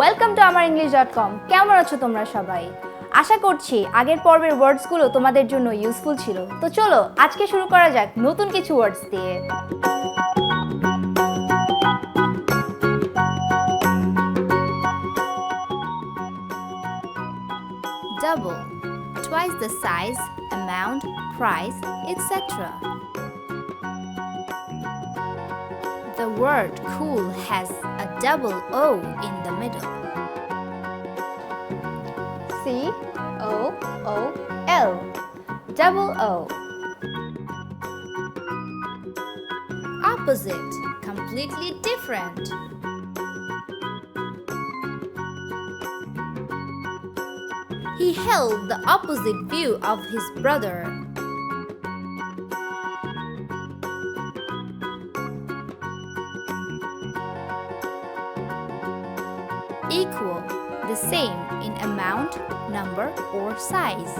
Welcome to AmarEnglish.com। কেমন আছো তোমরা সবাই? আশা করছি আগের পর্বের ওয়ার্ডসগুলো তোমাদের জন্য ইউজফুল ছিল। তো চলো আজকে শুরু করা যাক নতুন কিছু ওয়ার্ডস দিয়ে। Double, twice the size, amount, price, etc. The word cool has a double O in the middle. C-O-O-L, double O. Opposite, completely different. He held the opposite view of his brother. Equal, the same in amount, number, or size.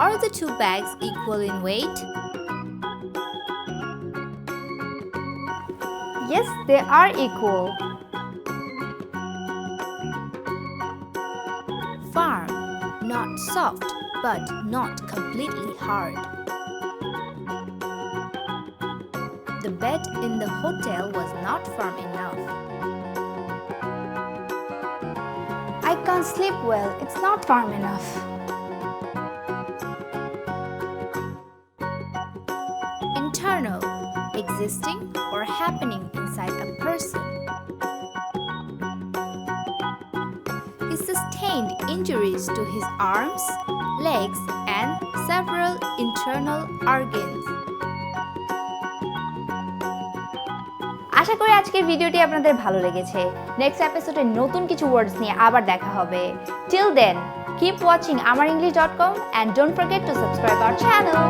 Are the two bags equal in weight? Yes, they are equal. Firm, not soft, but not completely hard. The bed in the hotel was not firm enough. I can't sleep well, it's not firm enough. Internal, existing or happening inside a person. He sustained injuries to his arms, legs, and several internal organs. আশা করি আজকের ভিডিওটি আপনাদের ভালো লেগেছে। Next এপিসোডে নতুন কিছু ওয়ার্ডস নিয়ে আবার দেখা হবে। Till then, keep watching AmarEnglish.com and don't forget to subscribe our channel.